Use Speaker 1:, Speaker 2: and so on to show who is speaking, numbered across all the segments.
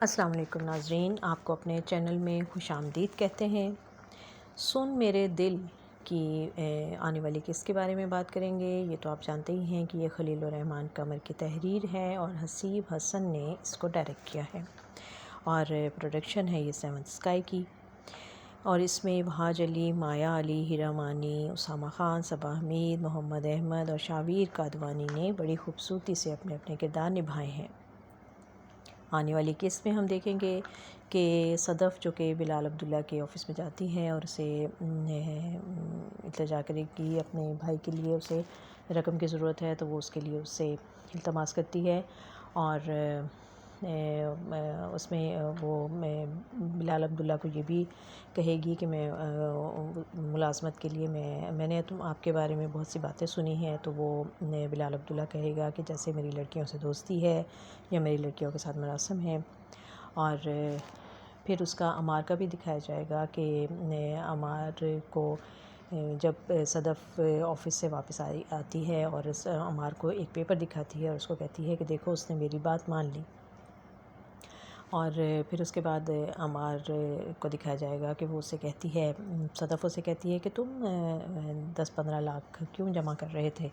Speaker 1: السلام علیکم ناظرین، آپ کو اپنے چینل میں خوش آمدید کہتے ہیں۔ سن میرے دل کی آنے والی قسط کے بارے میں بات کریں گے۔ یہ تو آپ جانتے ہی ہیں کہ یہ خلیل الرحمن قمر کی تحریر ہے اور حسیب حسن نے اس کو ڈائریکٹ کیا ہے اور پروڈکشن ہے یہ سیونتھ اسکائی کی، اور اس میں وہاج علی، مایا علی، ہیرا مانی، اسامہ خان، صبا حمید، محمد احمد اور شاویر کادوانی نے بڑی خوبصورتی سے اپنے اپنے کردار نبھائے ہیں۔ آنے والی قسط میں ہم دیکھیں گے کہ صدف جو کہ بلال عبداللہ کے آفس میں جاتی ہے اور اسے التجا کرے گی اپنے بھائی کے لیے، اسے رقم کی ضرورت ہے تو وہ اس کے لیے اس سے التماس کرتی ہے، اور اس میں وہ بلال عبداللہ کو یہ بھی کہے گی کہ میں ملازمت کے لیے میں نے آپ کے بارے میں بہت سی باتیں سنی ہیں، تو وہ بلال عبداللہ کہے گا کہ جیسے میری لڑکیوں سے دوستی ہے یا میری لڑکیوں کے ساتھ مراسم ہے۔ اور پھر اس کا عمار کا بھی دکھایا جائے گا کہ عمار کو جب صدف آفس سے واپس آتی ہے اور عمار کو ایک پیپر دکھاتی ہے اور اس کو کہتی ہے کہ دیکھو اس نے میری بات مان لی، اور پھر اس کے بعد عمار کو دکھایا جائے گا کہ وہ اسے کہتی ہے، صدف اسے کہتی ہے کہ تم 10-15 لاکھ کیوں جمع کر رہے تھے؟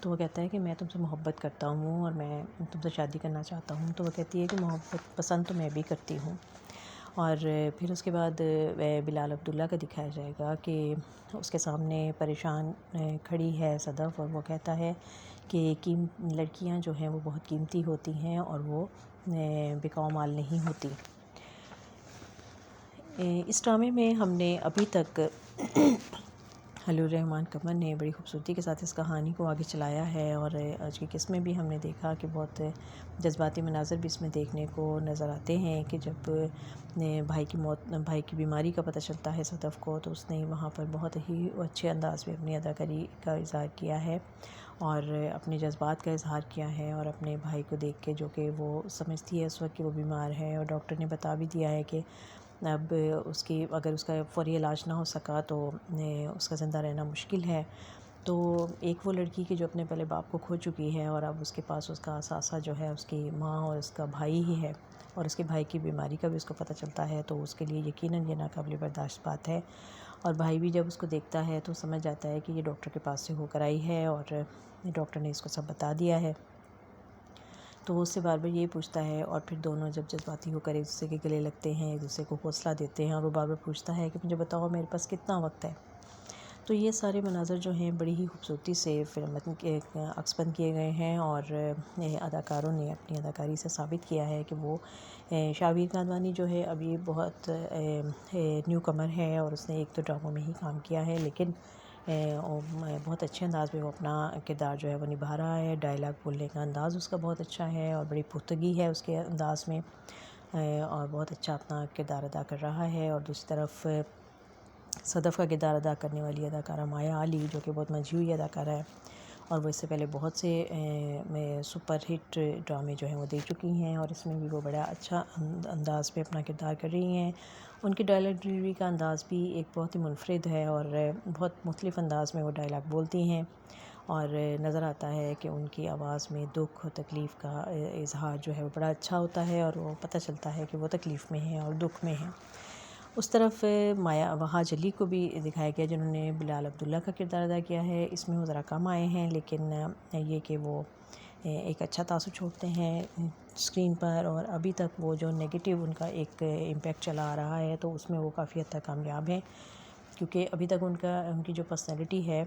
Speaker 1: تو وہ کہتا ہے کہ میں تم سے محبت کرتا ہوں اور میں تم سے شادی کرنا چاہتا ہوں۔ تو وہ کہتی ہے کہ محبت پسند تو میں بھی کرتی ہوں۔ اور پھر اس کے بعد بلال عبداللہ کا دکھایا جائے گا کہ اس کے سامنے پریشان کھڑی ہے صدف، اور وہ کہتا ہے کہ لڑکیاں جو ہیں وہ بہت قیمتی ہوتی ہیں اور وہ بکاؤ مال نہیں ہوتی۔ اس ڈرامے میں ہم نے ابھی تک خلیل الرحمن قمر نے بڑی خوبصورتی کے ساتھ اس کہانی کو آگے چلایا ہے، اور آج کی قسط میں بھی ہم نے دیکھا کہ بہت جذباتی مناظر بھی اس میں دیکھنے کو نظر آتے ہیں کہ جب بھائی کی بیماری کا پتہ چلتا ہے صدف کو، تو اس نے وہاں پر بہت ہی اچھے انداز میں اپنی اداکاری کا اظہار کیا ہے اور اپنے جذبات کا اظہار کیا ہے، اور اپنے بھائی کو دیکھ کے جو کہ وہ سمجھتی ہے اس وقت کہ وہ بیمار ہے، اور ڈاکٹر نے بتا بھی دیا ہے کہ اب اگر اس کا فوری علاج نہ ہو سکا تو اس کا زندہ رہنا مشکل ہے۔ تو ایک وہ لڑکی کی جو اپنے پہلے باپ کو کھو چکی ہے اور اب اس کے پاس اس کا اثاثہ جو ہے اس کی ماں اور اس کا بھائی ہی ہے، اور اس کے بھائی کی بیماری کا بھی اس کو پتہ چلتا ہے، تو اس کے لیے یقیناً یہ ناقابل برداشت بات ہے، اور بھائی بھی جب اس کو دیکھتا ہے تو سمجھ جاتا ہے کہ یہ ڈاکٹر کے پاس سے ہو کر آئی ہے اور ڈاکٹر نے اس کو سب بتا دیا ہے۔ تو وہ اس سے بار بار یہ پوچھتا ہے، اور پھر دونوں جب جذباتی ہو کر ایک دوسرے کے گلے لگتے ہیں، ایک دوسرے کو حوصلہ دیتے ہیں، اور وہ بار بار پوچھتا ہے کہ مجھے بتاؤ میرے پاس کتنا وقت ہے۔ تو یہ سارے مناظر جو ہیں بڑی ہی خوبصورتی سے فلم کے عکس بند کیے گئے ہیں، اور اداکاروں نے اپنی اداکاری سے ثابت کیا ہے کہ وہ شاویر کادوانی جو ہے ابھی بہت نیو کمر ہے، اور اس نے ایک دو ڈراموں میں ہی کام کیا ہے، لیکن بہت اچھے انداز میں وہ اپنا کردار جو ہے وہ نبھا رہا ہے۔ ڈائلاگ بولنے کا انداز اس کا بہت اچھا ہے اور بڑی پختگی ہے اس کے انداز میں، اور بہت اچھا اپنا کردار ادا کر رہا ہے۔ اور دوسری طرف صدف کا کردار ادا کرنے والی اداکارہ مایا علی جو کہ بہت منجھی ہوئی اداکارہ ہے، اور وہ اس سے پہلے بہت سے سپر ہٹ ڈرامے جو ہیں وہ دے چکی ہیں، اور اس میں بھی وہ بڑا اچھا انداز پہ اپنا کردار کر رہی ہیں۔ ان کی ڈائلاگ ڈلیوری کا انداز بھی ایک بہت ہی منفرد ہے، اور بہت مختلف انداز میں وہ ڈائلاگ بولتی ہیں، اور نظر آتا ہے کہ ان کی آواز میں دکھ اور تکلیف کا اظہار جو ہے وہ بڑا اچھا ہوتا ہے، اور وہ پتہ چلتا ہے کہ وہ تکلیف میں ہیں اور دکھ میں ہیں۔ اس طرف وہاج علی کو بھی دکھایا گیا جنہوں نے بلال عبداللہ کا کردار ادا کیا ہے۔ اس میں وہ ذرا کم آئے ہیں، لیکن یہ کہ وہ ایک اچھا تاثر چھوڑتے ہیں اسکرین پر، اور ابھی تک وہ جو نیگیٹو ان کا ایک امپیکٹ چلا آ رہا ہے تو اس میں وہ کافی حد تک کامیاب ہیں، کیونکہ ابھی تک ان کی جو پرسنالٹی ہے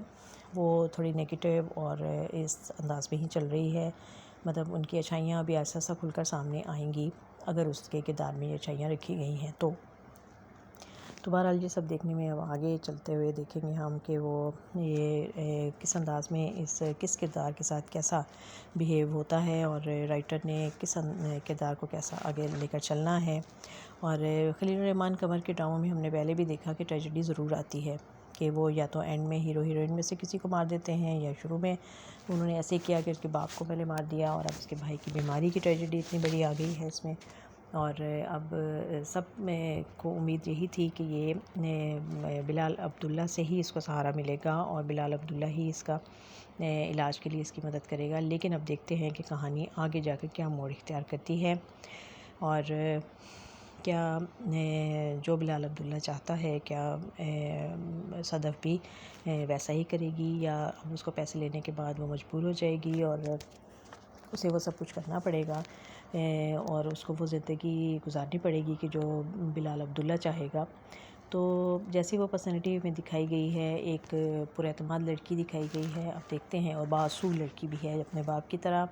Speaker 1: وہ تھوڑی نیگیٹو اور اس انداز میں ہی چل رہی ہے، مطلب ان کی اچھائیاں ابھی ایسا ایسا کھل کر سامنے آئیں گی اگر اس کے کردار میں یہ اچھائیاں رکھی گئی ہیں تو بہرحال یہ سب دیکھنے میں اب آگے چلتے ہوئے دیکھیں گے ہم کہ وہ یہ کس انداز میں کس کردار کے ساتھ کیسا بیہیو ہوتا ہے، اور رائٹر نے کس کردار کو کیسا آگے لے کر چلنا ہے۔ اور خلیل الرحمن قمر کے ڈراموں میں ہم نے پہلے بھی دیکھا کہ ٹریجڈی ضرور آتی ہے، کہ وہ یا تو اینڈ میں ہیرو ہیروئن میں سے کسی کو مار دیتے ہیں، یا شروع میں انہوں نے ایسے کیا کہ اس کے باپ کو پہلے مار دیا، اور اب اس کے بھائی کی بیماری کی ٹریجڈی اتنی بڑی آ گئی ہے اس میں، اور اب سب کو امید یہی تھی کہ یہ بلال عبداللہ سے ہی اس کو سہارا ملے گا اور بلال عبداللہ ہی اس کا علاج کے لیے اس کی مدد کرے گا، لیکن اب دیکھتے ہیں کہ کہانی آگے جا کر کیا موڑ اختیار کرتی ہے۔ اور کیا جو بلال عبداللہ چاہتا ہے کیا صدف بھی ویسا ہی کرے گی، یا اس کو پیسے لینے کے بعد وہ مجبور ہو جائے گی اور اسے وہ سب کچھ کرنا پڑے گا اور اس کو وہ زندگی گزارنی پڑے گی کہ جو بلال عبداللہ چاہے گا۔ تو جیسی وہ پرسنالٹی میں دکھائی گئی ہے، ایک پر اعتماد لڑکی دکھائی گئی ہے، اب دیکھتے ہیں، اور بااصول لڑکی بھی ہے اپنے باپ کی طرح،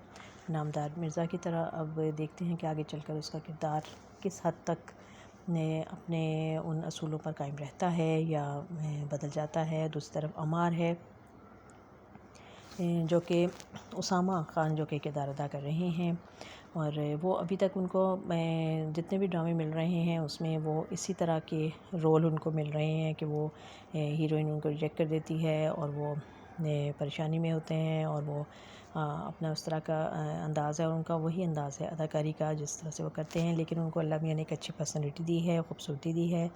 Speaker 1: نامدار مرزا کی طرح۔ اب دیکھتے ہیں کہ آگے چل کر اس کا کردار کس حد تک اپنے ان اصولوں پر قائم رہتا ہے یا بدل جاتا ہے۔ دوسری طرف عمار ہے جو کہ اسامہ خان جو کہ کردار ادا کر رہے ہیں، اور وہ ابھی تک ان کو جتنے بھی ڈرامے مل رہے ہیں اس میں وہ اسی طرح کے رول ان کو مل رہے ہیں کہ وہ ہیروئن ان کو ریجیکٹ کر دیتی ہے اور وہ پریشانی میں ہوتے ہیں، اور وہ اپنا اس طرح کا انداز ہے، اور ان کا وہی انداز ہے اداکاری کا جس طرح سے وہ کرتے ہیں، لیکن ان کو اللہ میاں نے ایک اچھی پرسنالٹی دی ہے، خوبصورتی دی ہے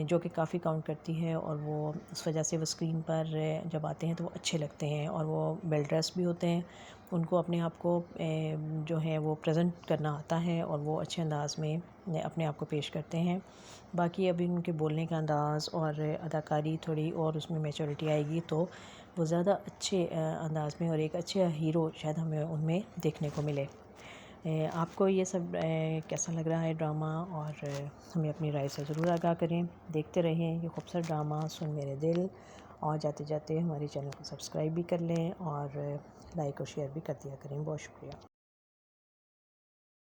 Speaker 1: جو کہ کافی کاؤنٹ کرتی ہے، اور وہ اس وجہ سے وہ اسکرین پر جب آتے ہیں تو وہ اچھے لگتے ہیں، اور وہ ویل ڈریس بھی ہوتے ہیں، ان کو اپنے آپ کو جو ہے وہ پریزنٹ کرنا آتا ہے، اور وہ اچھے انداز میں اپنے آپ کو پیش کرتے ہیں۔ باقی ابھی ان کے بولنے کا انداز اور اداکاری تھوڑی اور اس میں میچورٹی آئے گی تو وہ زیادہ اچھے انداز میں اور ایک اچھا ہیرو شاید ہمیں ان میں دیکھنے کو ملے۔ آپ کو یہ سب کیسا لگ رہا ہے ڈرامہ، اور ہمیں اپنی رائے سے ضرور آگاہ کریں۔ دیکھتے رہیں یہ خوبصورت ڈرامہ سن میرے دل، اور جاتے جاتے ہمارے چینل کو سبسکرائب بھی کر لیں اور لائک اور شیئر بھی کر دیا کریں۔ بہت شکریہ۔